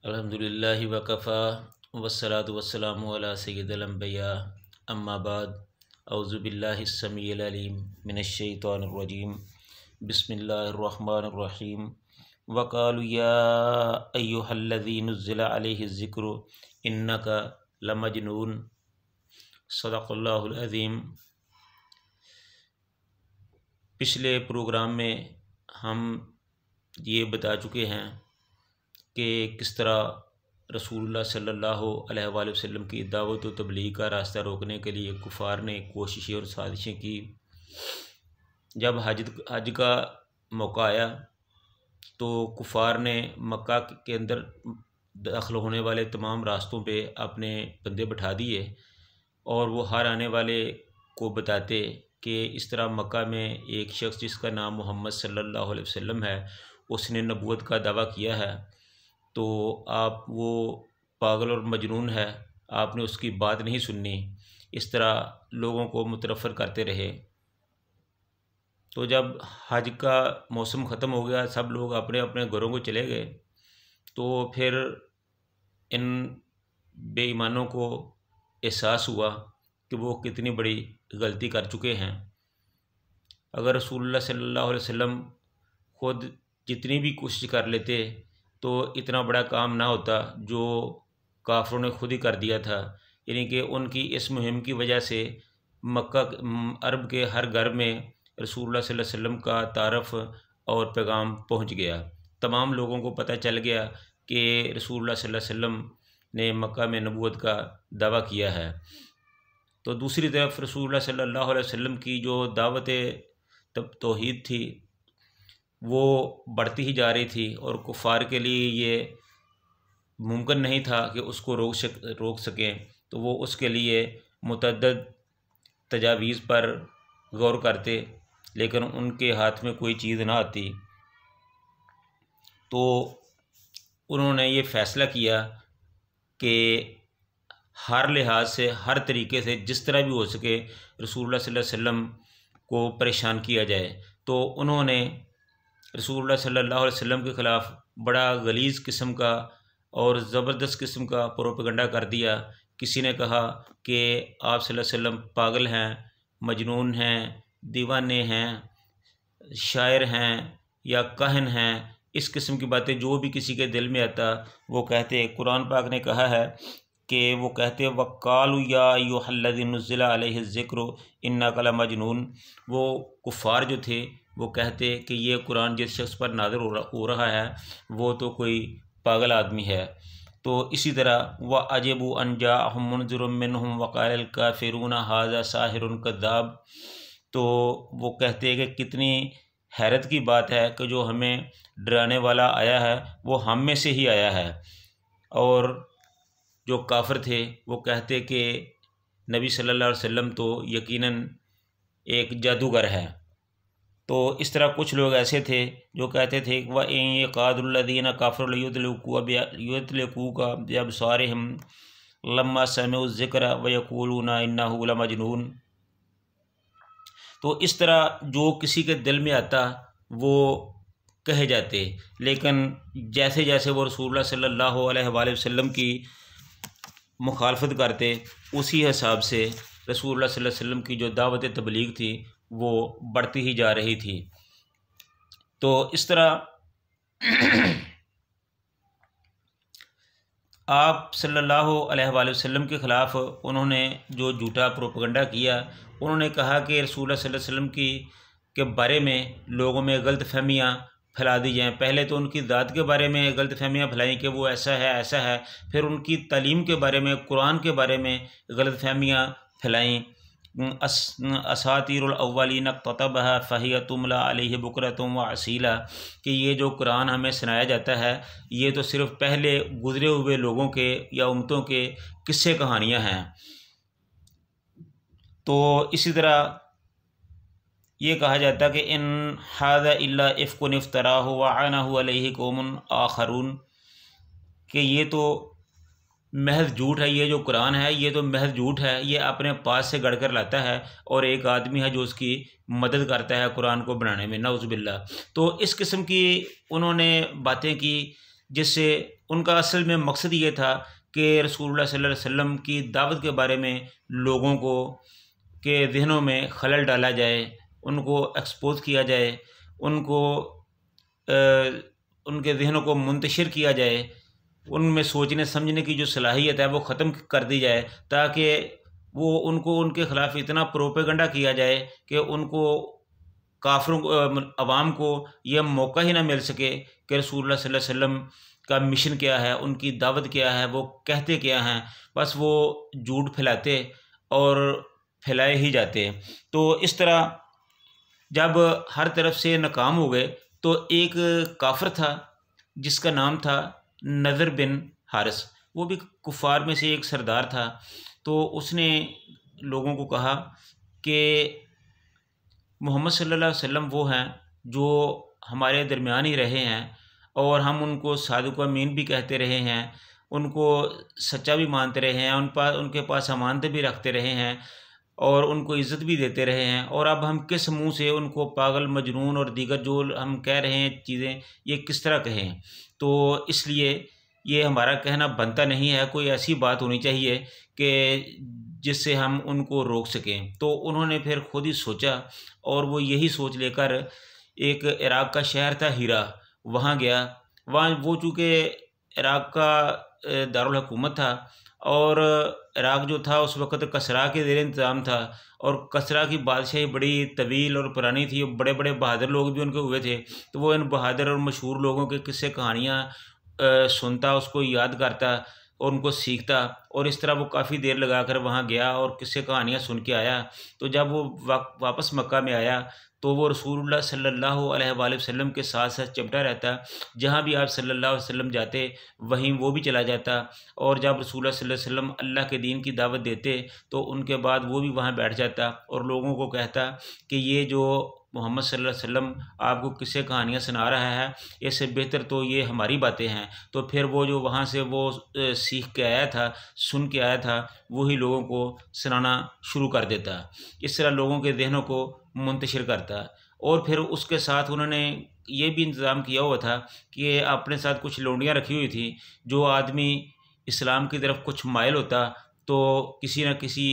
अल्हम्दुलिल्लाहि वकफ़ा वस्सलातु वस्सलामु अला सय्यिदिल अंबिया अम्मा बाद औज़ु बिल्लाहिस समीइल अलीम मिनश शैतानिर रजीम बिस्मिल्लाहिर रहमानिर रहीम वक़ालू या अय्युहल्लज़ी नुज़्ज़िला अलैहिज़ ज़िक्रु इन्नका लमजनून सदक़ल्लाहुल अज़ीम। पिछले प्रोग्राम में हम ये बता चुके हैं कि किस तरह रसूलुल्लाह सल्लल्लाहु अलैहि वसल्लम की दावत व तबलीग का रास्ता रोकने के लिए कुफ़ार ने कोशिशें और साजिशें की। जब हज का मौका आया तो कुफ़ार ने मक्का के अंदर दाखिल होने वाले तमाम रास्तों पे अपने बंदे बिठा दिए और वो हर आने वाले को बताते कि इस तरह मक्का में एक शख्स जिसका नाम मोहम्मद सल्लल्लाहु अलैहि वसल्लम है, उसने नबूवत का दावा किया है, तो आप वो पागल और मजनून है, आपने उसकी बात नहीं सुननी। इस तरह लोगों को मुतरफ़र करते रहे। तो जब हज का मौसम ख़त्म हो गया, सब लोग अपने अपने घरों को चले गए, तो फिर इन बेईमानों को एहसास हुआ कि वो कितनी बड़ी गलती कर चुके हैं। अगर रसूलुल्लाह सल्लल्लाहु अलैहि वसल्लम खुद जितनी भी कोशिश कर लेते तो इतना बड़ा काम ना होता जो काफिरों ने खुद ही कर दिया था। यानी कि उनकी इस मुहिम की वजह से मक्का अरब के हर घर में रसूलुल्लाह सल्लल्लाहु अलैहि वसल्लम का तारफ़ और पैगाम पहुंच गया। तमाम लोगों को पता चल गया कि रसूलुल्लाह सल्लल्लाहु अलैहि वसल्लम ने मक्का में नबूवत का दावा किया है। तो दूसरी तरफ रसूलुल्लाह सल्लल्लाहु अलैहि वसल्लम की जो दावत तौहीद थी वो बढ़ती ही जा रही थी और कुफ़ार के लिए ये मुमकिन नहीं था कि उसको रोक सकें। तो वो उसके लिए मुतअद्दिद तजावीज़ पर गौर करते, लेकिन उनके हाथ में कोई चीज़ ना आती। तो उन्होंने ये फ़ैसला किया कि हर लिहाज से, हर तरीके से, जिस तरह भी हो सके रसूलुल्लाह सल्लल्लाहु अलैहि वसल्लम को परेशान किया जाए। तो उन्होंने रसूलुल्लाह सल्लल्लाहु अलैहि वसल्लम के ख़िलाफ़ बड़ा गलीज़ किस्म का और ज़बरदस्त किस्म का प्रोपेगेंडा कर दिया। किसी ने कहा कि आप सल्लल्लाहु अलैहि वसल्लम पागल हैं, मजनून हैं, दीवाने हैं, शायर हैं या काहिन हैं। इस किस्म की बातें जो भी किसी के दिल में आता वो कहते। कुरान पाक ने कहा है कि वो कहते वक़ालू या अय्युहल्लज़ी नुज़्ज़िला अलैहिज़ ज़िक्रु इन्नका लमजनून। वो कुफ़ार जो थे वो कहते कि ये कुरान जिस शख्स पर नाज़िल हो रहा है वो तो कोई पागल आदमी है। तो इसी तरह व अजबू अन जाअहुम मुनज़िरुम मिनहुम वक़ालल काफ़िरून हाज़ा साहिरुन कज़्ज़ाब। तो वो कहते हैं कि कितनी हैरत की बात है कि जो हमें डराने वाला आया है वो हम में से ही आया है। और जो काफिर थे वो कहते कि नबी सल्लल्लाहु अलैहि वसल्लम तो यकीनन एक जादूगर है। तो इस तरह कुछ लोग ऐसे थे जो कहते थे व इन यक़ादुल्लज़ीना काफ़रू युतलिकूका बिअबसारिहिम लम्मा समिउ ज़िक्र व यक़ूलूना इन्नहु लमजनून। तो इस तरह जो किसी के दिल में आता वो कहे जाते, लेकिन जैसे जैसे वो रसूलुल्लाह सल्लल्लाहु अलैहि वसल्लम की मुखालफत करते उसी हिसाब से रसूलुल्लाह सल्लल्लाहु अलैहि वसल्लम की जो दावत तबलीग थी वो बढ़ती ही जा रही थी। तो इस तरह आप सल्लल्लाहु अलैहि वसल्लम के ख़िलाफ़ उन्होंने जो झूठा प्रोपेगेंडा किया, उन्होंने कहा कि रसूलुल्लाह सल्लल्लाहु अलैहि वसल्लम के बारे में लोगों में गलतफहमियाँ फैला दी जाएँ। पहले तो उनकी ज़ात के बारे में गलतफहमियाँ फैलाई कि वो ऐसा है ऐसा है, फिर उनकी तालीम के बारे में, कुरान के बारे में गलतफहमियाँ फैलाईं। असातीरुल अव्वलीन इक़्ततबहा फ़हिय तुमला अलैहि बुकरतुम व असीला कि ये जो कुरान हमें सुनाया जाता है ये तो सिर्फ़ पहले गुज़रे हुए लोगों के या उम्मतों के किस्से कहानियाँ हैं। तो इसी तरह ये कहा जाता कि इन हाज़ा इल्ला इफ़्कुन इफ़्तराहु व अनहु अलैहि कौमुन आखरून कि ये तो महज झूठ है, ये जो कुरान है ये तो महज झूठ है, ये अपने पास से गढ़ कर लाता है और एक आदमी है जो उसकी मदद करता है कुरान को बनाने में, नऊज़ बिल्लाह। तो इस किस्म की उन्होंने बातें की जिससे उनका असल में मकसद ये था कि रसूलुल्लाह सल्लल्लाहु अलैहि वसल्लम की दावत के बारे में लोगों को के ज़हनों में खलल डाला जाए, उनको एक्सपोज़ किया जाए, उनको उनके ज़हनों को मुंतशिर किया जाए, उनमें सोचने समझने की जो सलाहियत है वो ख़त्म कर दी जाए, ताकि वो उनको उनके ख़िलाफ़ इतना प्रोपेगेंडा किया जाए कि उनको काफ़िरों को अवाम को यह मौका ही ना मिल सके कि रसूलुल्लाह सल्लल्लाहु अलैहि वसल्लम का मिशन क्या है, उनकी दावत क्या है, वो कहते क्या हैं, बस वो झूठ फैलाते और फैलाए ही जाते। तो इस तरह जब हर तरफ से नाकाम हो गए तो एक काफ़िर था जिसका नाम था नज़र बिन हारिस, वो भी कुफ़ार में से एक सरदार था। तो उसने लोगों को कहा कि मोहम्मद सल्लल्लाहु अलैहि वसल्लम वो हैं जो हमारे दरमियान ही रहे हैं और हम उनको सादिक़ अमीन भी कहते रहे हैं, उनको सच्चा भी मानते रहे हैं, उनके पास अमानतें भी रखते रहे हैं और उनको इज़्ज़त भी देते रहे हैं। और अब हम किस मुँह से उनको पागल, मजनून और दीगर जो हम कह रहे हैं चीज़ें, ये किस तरह कहें? तो इसलिए ये हमारा कहना बनता नहीं है, कोई ऐसी बात होनी चाहिए कि जिससे हम उनको रोक सकें। तो उन्होंने फिर खुद ही सोचा और वो यही सोच लेकर एक इराक़ का शहर था हीरा, वहाँ गया। वहाँ वो चूँकि इराक़ का दारुल हुकूमत था और इराक़ जो था उस वक़्त कसरा के ज़ेर इंतज़ाम था और कसरा की बादशाही बड़ी तवील और पुरानी थी, बड़े-बड़े बहादुर लोग भी उनके हुए थे। तो वो इन बहादुर और मशहूर लोगों के किस्से कहानियाँ सुनता, उसको याद करता और उनको सीखता और इस तरह वो काफ़ी देर लगाकर वहाँ गया और किस्से कहानियाँ सुन के आया। तो जब वो वापस मक्का में आया तो वो रसूलुल्लाह सल्लल्लाहु अलैहि वसल्लम के साथ-साथ चिपटा रहता। जहाँ भी आप सल्लल्लाहु अलैहि वसल्लम जाते वहीं वो भी चला जाता और जब रसूलुल्लाह सल्लल्लाहु अलैहि वसल्लम अल्लाह के दीन की दावत देते तो उनके बाद वो भी वहाँ बैठ जाता और लोगों को कहता कि ये जो मोहम्मद सल्लल्लाहु अलैहि वसल्लम आपको किस्से कहानियाँ सुना रहा है, इससे बेहतर तो ये हमारी बातें हैं। तो फिर वो जो वहाँ से वो सीख के आया था, सुन के आया था, वही लोगों को सुनाना शुरू कर देता। इस तरह लोगों के ज़हनों को मुंतशिर करता और फिर उसके साथ उन्होंने ये भी इंतज़ाम किया हुआ था कि अपने साथ कुछ लौंडियाँ रखी हुई थी। जो आदमी इस्लाम की तरफ कुछ माइल होता तो किसी न किसी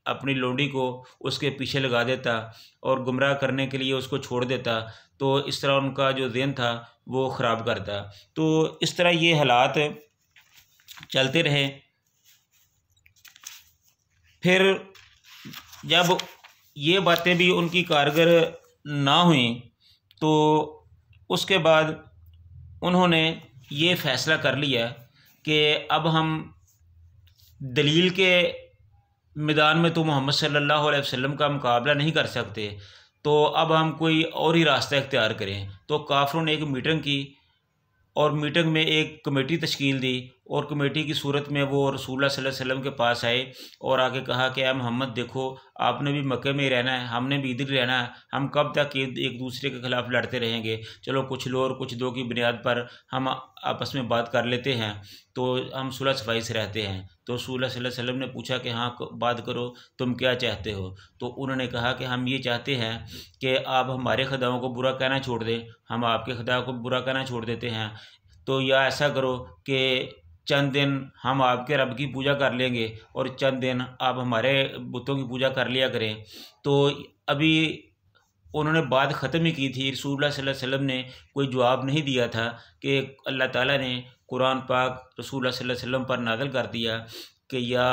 अपनी लौंडी को उसके पीछे लगा देता और गुमराह करने के लिए उसको छोड़ देता। तो इस तरह उनका जो ज़हन था वो ख़राब करता। तो इस तरह ये हालात चलते रहे। फिर जब ये बातें भी उनकी कारगर ना हुईं तो उसके बाद उन्होंने ये फ़ैसला कर लिया कि अब हम दलील के मैदान में तो मोहम्मद सल्लल्लाहु अलैहि वसल्लम का मुकाबला नहीं कर सकते, तो अब हम कोई और ही रास्ता इख्तियार करें। तो काफ़िरों ने एक मीटिंग की और मीटिंग में एक कमेटी तश्कील दी और कमेटी की सूरत में वो रसूलुल्लाह सल्लल्लाहु अलैहि वसल्लम के पास आए और आके कहा कि या मोहम्मद देखो, आपने भी मक्के में ही रहना है, हमने भी इधर रहना है, हम कब तक एक दूसरे के ख़िलाफ़ लड़ते रहेंगे? चलो कुछ लो और कुछ दो की बुनियाद पर हम आपस में बात कर लेते हैं, तो हम सुलह सफ़ाई से रहते हैं। तो रसूलुल्लाह सल्लल्लाहु अलैहि वसल्लम ने पूछा कि हाँ बात करो, तुम क्या चाहते हो? तो उन्होंने कहा कि हम ये चाहते हैं कि आप हमारे खुदाओं को बुरा कहना छोड़ दें, हम आपके खुदाओं को बुरा कहना छोड़ देते हैं। तो या ऐसा करो कि चंद दिन हम आपके रब की पूजा कर लेंगे और चंद दिन आप हमारे बुतों की पूजा कर लिया करें। तो अभी उन्होंने बात ख़त्म ही की थी, रसूलुल्लाह सल्लल्लाहु अलैहि वसल्लम ने कोई जवाब नहीं दिया था कि अल्लाह ताला ने कुरान पाक रसूलुल्लाह सल्लल्लाहु अलैहि वसल्लम पर नाज़िल कर दिया कि या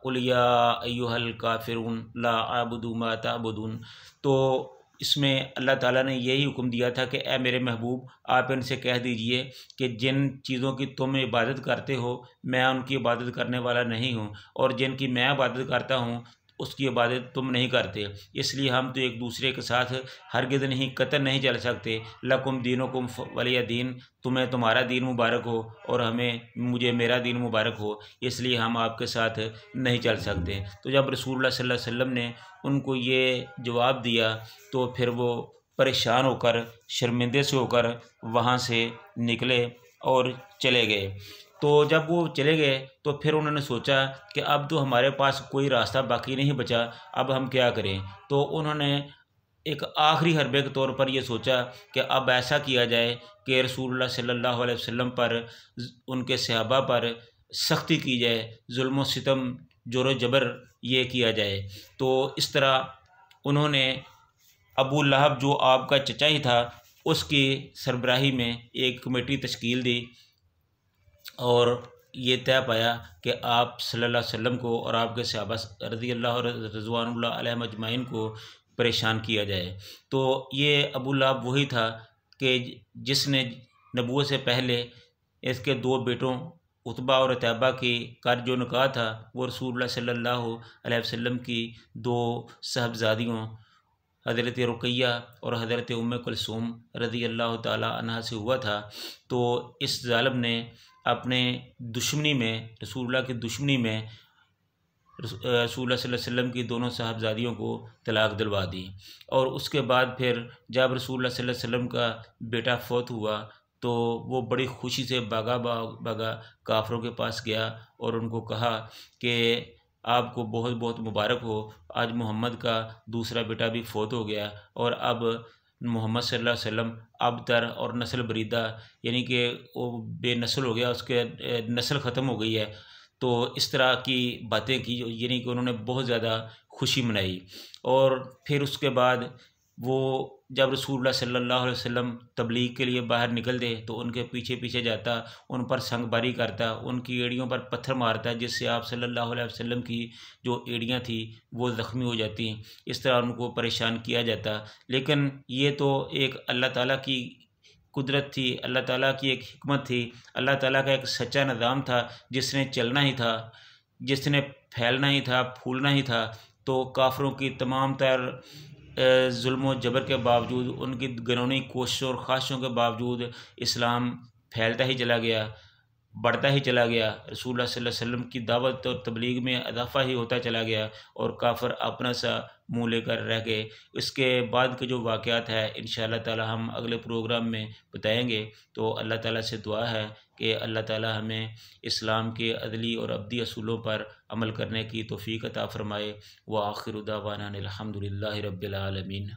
कुल या अय्युहल काफ़िरून ला अअबुदु मा तअबुदून। तो इसमें अल्लाह ताला ने यही हुक्म दिया था कि ए मेरे महबूब, आप इनसे कह दीजिए कि जिन चीज़ों की तुम इबादत करते हो मैं उनकी इबादत करने वाला नहीं हूँ और जिनकी मैं इबादत करता हूँ उसकी इबादत तुम नहीं करते। इसलिए हम तो एक दूसरे के साथ हरगिज़ नहीं, कतई नहीं चल सकते। लकुम दीनुकुम वलिय दीन, तुम्हें तुम्हारा दीन मुबारक हो और मुझे मेरा दीन मुबारक हो, इसलिए हम आपके साथ नहीं चल सकते। तो जब रसूलुल्लाह सल्लल्लाहु अलैहि वसल्लम ने उनको ये जवाब दिया तो फिर वो परेशान होकर, शर्मिंदे से होकर वहाँ से निकले और चले गए। तो जब वो चले गए तो फिर उन्होंने सोचा कि अब तो हमारे पास कोई रास्ता बाकी नहीं बचा, अब हम क्या करें? तो उन्होंने एक आखिरी हरबे के तौर पर ये सोचा कि अब ऐसा किया जाए कि रसूलुल्लाह सल्लल्लाहु अलैहि वसल्लम पर, उनके सहाबा पर सख्ती की जाए, जुल्म व सितम, जोर व जबर ये किया जाए। तो इस तरह उन्होंने अबू लहब जो आपका चचा ही था उसकी सरबराही में एक कमेटी तश्कील दी और ये तय पाया कि आप सल्लल्लाहु अलैहि वसल्लम को और आपके सहाबा रज़ी अल्लाह रिज़वानुल्लाह अलैहिम अजमाइन को परेशान किया जाए। तो ये अबू लहब वही था कि जिसने नबूवत से पहले इसके दो बेटों उतबा और अतैबा की का जो निकाह था वो रसूलुल्लाह सल्लल्लाहु अलैहि वसल्लम की दो साहबजादियों हज़रत रुक़ैया और हज़रत उम्मे कुलसूम रज़ी अल्लाह ताला अन्हा से हुआ था। तो इस ज़ालिम ने अपने दुश्मनी में, रसूलुल्लाह की दुश्मनी में रसूलुल्लाह सल्लल्लाहु अलैहि वसल्लम की दोनों साहबजादियों को तलाक दिलवा दी। और उसके बाद फिर जब रसूलुल्लाह सल्लल्लाहु अलैहि वसल्लम का बेटा फौत हुआ तो वो बड़ी खुशी से भागा काफ़रों के पास गया और उनको कहा कि आपको बहुत बहुत मुबारक हो, आज मोहम्मद का दूसरा बेटा भी फौत हो गया और अब मोहम्मद सल्लल्लाहु अलैहि वसल्लम अबतर और नस्ल बरीदा यानी कि वो बेनस्ल हो गया, उसके नस्ल ख़त्म हो गई है। तो इस तरह की बातें की यानी कि उन्होंने बहुत ज़्यादा खुशी मनाई। और फिर उसके बाद वो जब रसूलुल्लाह सल्लल्लाहु अलैहि वसल्लम तबलीग के लिए बाहर निकलते तो उनके पीछे पीछे जाता, उन पर संगबारी करता, उनकी एड़ियों पर पत्थर मारता जिससे आप सल्लल्लाहु अलैहि वसल्लम की जो एड़ियाँ थी वो ज़ख्मी हो जाती। इस तरह उनको परेशान किया जाता। लेकिन ये तो एक अल्लाह ताला की कुदरत थी, अल्लाह ताला की एक हिकमत थी, अल्लाह ताला का एक सच्चा निज़ाम था जिसने चलना ही था, जिसने फैलना ही था, फूलना ही था। तो काफ़िरों की तमाम तर ज़ुल्म व जबर के बावजूद, उनकी घिनौनी कोशिशों और ख़्वाहिशों के बावजूद इस्लाम फैलता ही चला गया, बढ़ता ही चला गया। रसूलुल्लाह सल्लल्लाहु अलैहि वसल्लम की दावत और तबलीग में इज़ाफ़ा ही होता चला गया और काफ़िर अपना सा मुँह लेकर रह गए। इसके बाद के जो वाक़यात है इंशाअल्लाह ताला हम अगले प्रोग्राम में बताएँगे। तो अल्लाह ताला से दुआ है कि अल्लाह ताला हमें इस्लाम के अदली और अबदी असूलों पर अमल करने की तौफ़ीक़ अता फ़रमाए। व आखिरु दावाना अनिल हम्दुलिल्लाहि रब्बिल आलमीन।